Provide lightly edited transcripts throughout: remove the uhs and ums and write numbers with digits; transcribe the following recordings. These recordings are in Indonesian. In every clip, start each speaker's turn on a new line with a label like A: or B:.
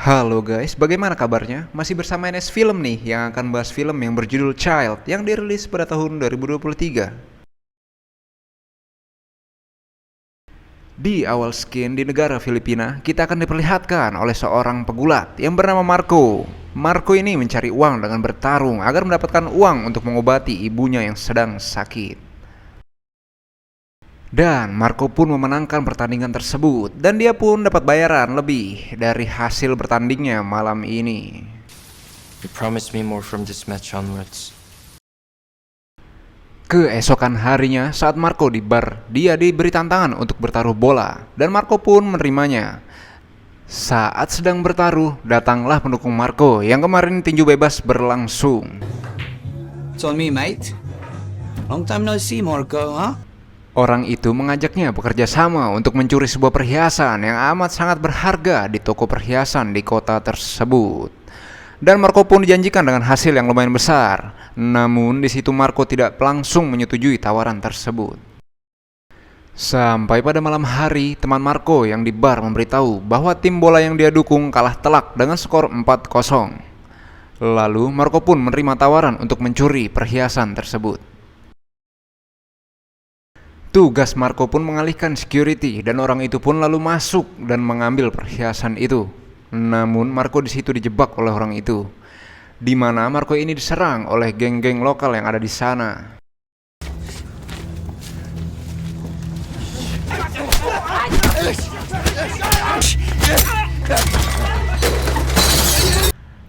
A: Halo guys, bagaimana kabarnya? Masih bersama NS Film nih yang akan bahas film yang berjudul Child yang dirilis pada tahun 2023. Di awal skin di negara Filipina, kita akan diperlihatkan oleh seorang pegulat yang bernama Marco. Marco ini mencari uang dengan bertarung agar mendapatkan uang untuk mengobati ibunya yang sedang sakit. Dan Marco pun memenangkan pertandingan tersebut dan dia pun dapat bayaran lebih dari hasil bertandingnya malam ini.
B: You promised me more from this match onwards.
A: Keesokan harinya saat Marco di bar, dia diberi tantangan untuk bertaruh bola dan Marco pun menerimanya. Saat sedang bertaruh, datanglah pendukung Marco yang kemarin tinju bebas berlangsung.
C: It's on me, mate. Long time no see, Marco, huh?
A: Orang itu mengajaknya bekerja sama untuk mencuri sebuah perhiasan yang amat sangat berharga di toko perhiasan di kota tersebut. Dan Marco pun dijanjikan dengan hasil yang lumayan besar. Namun di situ Marco tidak langsung menyetujui tawaran tersebut. Sampai pada malam hari, teman Marco yang di bar memberitahu bahwa tim bola yang dia dukung kalah telak dengan skor 4-0. Lalu Marco pun menerima tawaran untuk mencuri perhiasan tersebut. Tugas Marco pun mengalihkan security dan orang itu pun lalu masuk dan mengambil perhiasan itu. Namun Marco di situ dijebak oleh orang itu, di mana Marco ini diserang oleh geng-geng lokal yang ada di sana.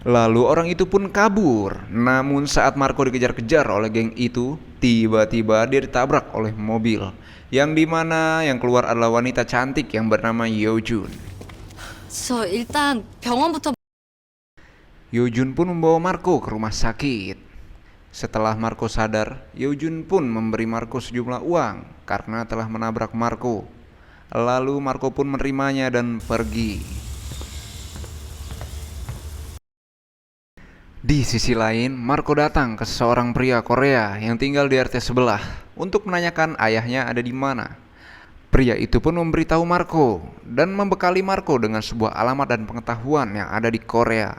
A: Lalu orang itu pun kabur. Namun saat Marco dikejar-kejar oleh geng itu, tiba-tiba dia ditabrak oleh mobil, yang dimana yang keluar adalah wanita cantik yang bernama Yeojun.
D: 일단 병원부터.
A: Yeojun pun membawa Marco ke rumah sakit. Setelah Marco sadar, Yeojun pun memberi Marco sejumlah uang karena telah menabrak Marco. Lalu Marco pun menerimanya dan pergi. Di sisi lain, Marco datang ke seorang pria Korea yang tinggal di RT sebelah untuk menanyakan ayahnya ada di mana. Pria itu pun memberitahu Marco dan membekali Marco dengan sebuah alamat dan pengetahuan yang ada di Korea.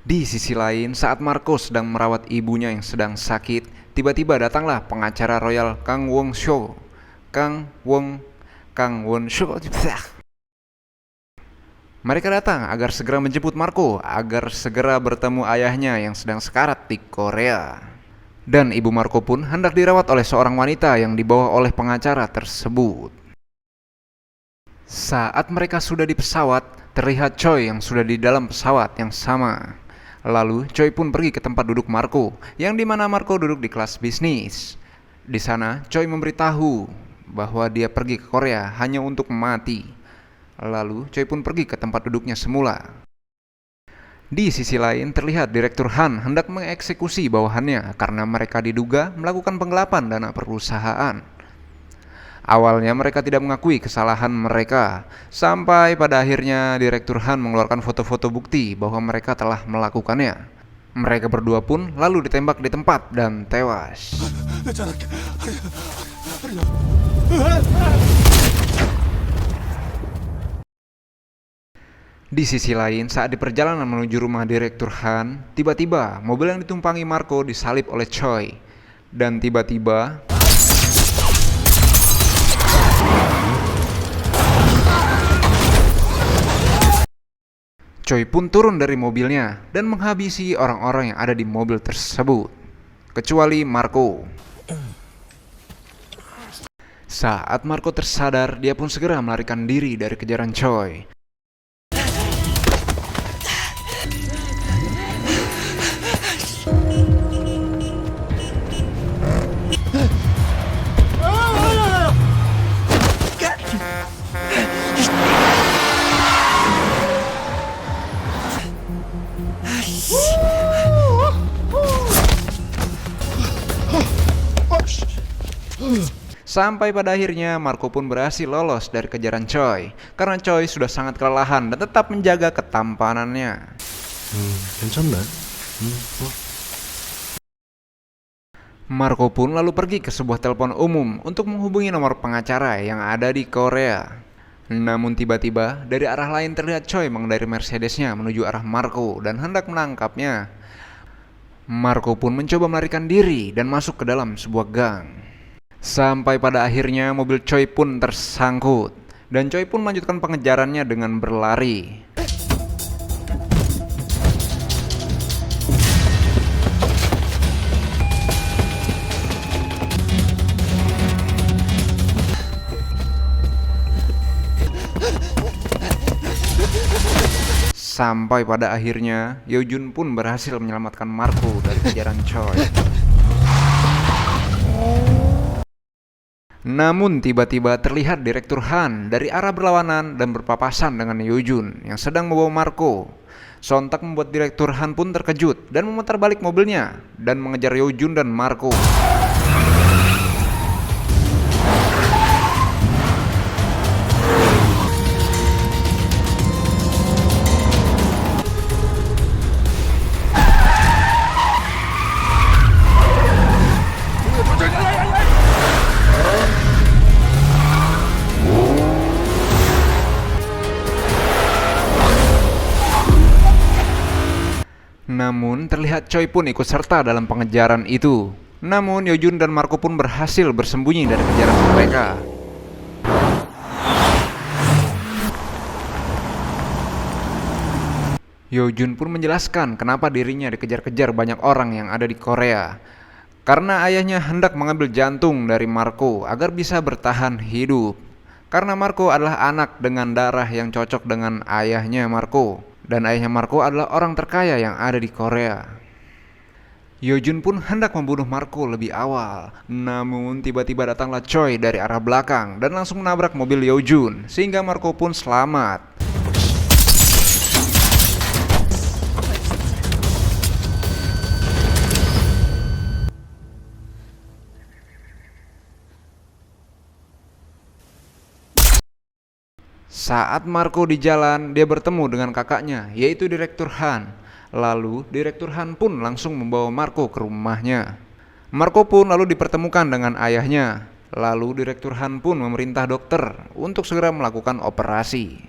A: Di sisi lain, saat Marco sedang merawat ibunya yang sedang sakit, tiba-tiba datanglah pengacara royal Kang Won-sho. Mereka datang agar segera menjemput Marco agar segera bertemu ayahnya yang sedang sekarat di Korea. Dan ibu Marco pun hendak dirawat oleh seorang wanita yang dibawa oleh pengacara tersebut. Saat mereka sudah di pesawat, terlihat Choi yang sudah di dalam pesawat yang sama. Lalu Choi pun pergi ke tempat duduk Marco, yang dimana Marco duduk di kelas bisnis. Di sana Choi memberitahu bahwa dia pergi ke Korea hanya untuk mati. Lalu Choi pun pergi ke tempat duduknya semula. Di sisi lain terlihat Direktur Han hendak mengeksekusi bawahannya karena mereka diduga melakukan penggelapan dana perusahaan. Awalnya mereka tidak mengakui kesalahan mereka, sampai pada akhirnya Direktur Han mengeluarkan foto-foto bukti bahwa mereka telah melakukannya. Mereka berdua pun lalu ditembak di tempat dan tewas. Di sisi lain, saat di perjalanan menuju rumah Direktur Han, tiba-tiba mobil yang ditumpangi Marco disalip oleh Choi. Dan tiba-tiba Choi pun turun dari mobilnya dan menghabisi orang-orang yang ada di mobil tersebut, kecuali Marco. Saat Marco tersadar, dia pun segera melarikan diri dari kejaran Choi. Sampai pada akhirnya Marco pun berhasil lolos dari kejaran Choi karena Choi sudah sangat kelelahan dan tetap menjaga ketampanannya.
B: 괜찮네.
A: Marco pun lalu pergi ke sebuah telepon umum untuk menghubungi nomor pengacara yang ada di Korea. Namun tiba-tiba dari arah lain terlihat Choi mengendarai Mercedesnya menuju arah Marco dan hendak menangkapnya. Marco pun mencoba melarikan diri dan masuk ke dalam sebuah gang. Sampai pada akhirnya mobil Choi pun tersangkut dan Choi pun melanjutkan pengejarannya dengan berlari. Sampai pada akhirnya, Yeojun pun berhasil menyelamatkan Marco dari kejaran Choi. Namun tiba-tiba terlihat Direktur Han dari arah berlawanan dan berpapasan dengan Yeojun yang sedang membawa Marco. Sontak membuat Direktur Han pun terkejut dan memutar balik mobilnya dan mengejar Yeojun dan Marco. Namun terlihat Choi pun ikut serta dalam pengejaran itu. Namun Yeojun dan Marco pun berhasil bersembunyi dari kejaran mereka. Yeojun pun menjelaskan kenapa dirinya dikejar-kejar banyak orang yang ada di Korea. Karena ayahnya hendak mengambil jantung dari Marco agar bisa bertahan hidup. Karena Marco adalah anak dengan darah yang cocok dengan ayahnya Marco. Dan ayahnya Marco adalah orang terkaya yang ada di Korea. Yeojun pun hendak membunuh Marco lebih awal. Namun tiba-tiba datanglah Choi dari arah belakang dan langsung menabrak mobil Yeojun sehingga Marco pun selamat. Saat Marco di jalan, dia bertemu dengan kakaknya, yaitu Direktur Han. Lalu, Direktur Han pun langsung membawa Marco ke rumahnya. Marco pun lalu dipertemukan dengan ayahnya. Lalu, Direktur Han pun memerintah dokter untuk segera melakukan operasi.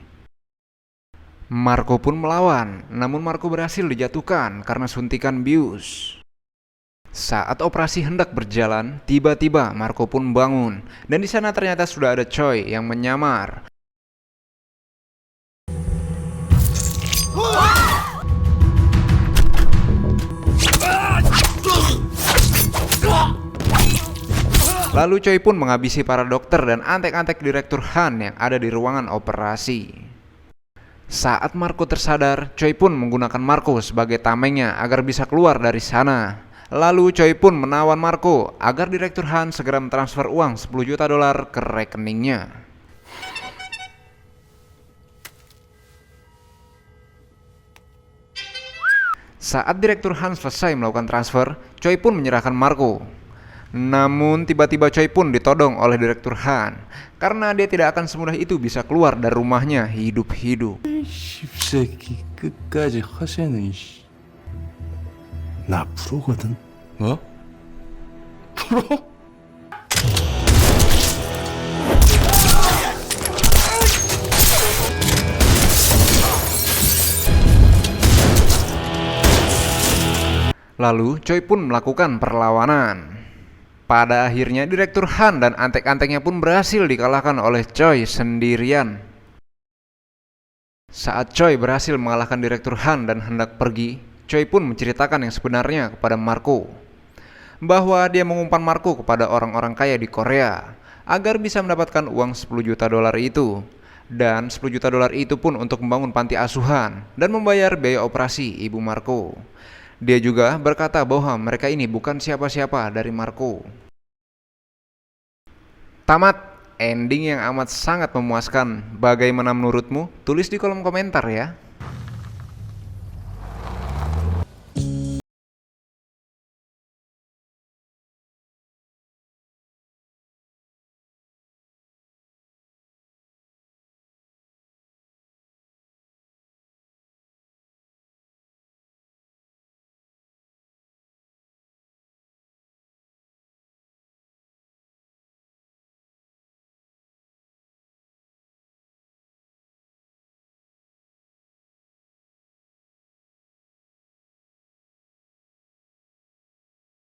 A: Marco pun melawan, namun Marco berhasil dijatuhkan karena suntikan bius. Saat operasi hendak berjalan, tiba-tiba Marco pun bangun, dan di sana ternyata sudah ada Choi yang menyamar. Lalu Choi pun menghabisi para dokter dan antek-antek Direktur Han yang ada di ruangan operasi. Saat Marco tersadar, Choi pun menggunakan Marco sebagai tamengnya agar bisa keluar dari sana. Lalu Choi pun menawan Marco agar Direktur Han segera mentransfer uang 10 juta dolar ke rekeningnya. Saat Direktur Han selesai melakukan transfer, Choi pun menyerahkan Marco. Namun tiba-tiba Choi pun ditodong oleh Direktur Han karena dia tidak akan semudah itu bisa keluar dari rumahnya hidup-hidup.
E: 씹새끼 끝까지 허세는 씨. 나 프로거든.
B: 뭐?
E: 프로?
A: Lalu Choi pun melakukan perlawanan. Pada akhirnya Direktur Han dan antek-anteknya pun berhasil dikalahkan oleh Choi sendirian. Saat Choi berhasil mengalahkan Direktur Han dan hendak pergi, Choi pun menceritakan yang sebenarnya kepada Marco. Bahwa dia mengumpan Marco kepada orang-orang kaya di Korea agar bisa mendapatkan uang 10 juta dolar itu. Dan 10 juta dolar itu pun untuk membangun panti asuhan dan membayar biaya operasi ibu Marco. Dia juga berkata bahwa mereka ini bukan siapa-siapa dari Marco. Tamat, ending yang amat sangat memuaskan. Bagaimana menurutmu? Tulis di kolom komentar ya.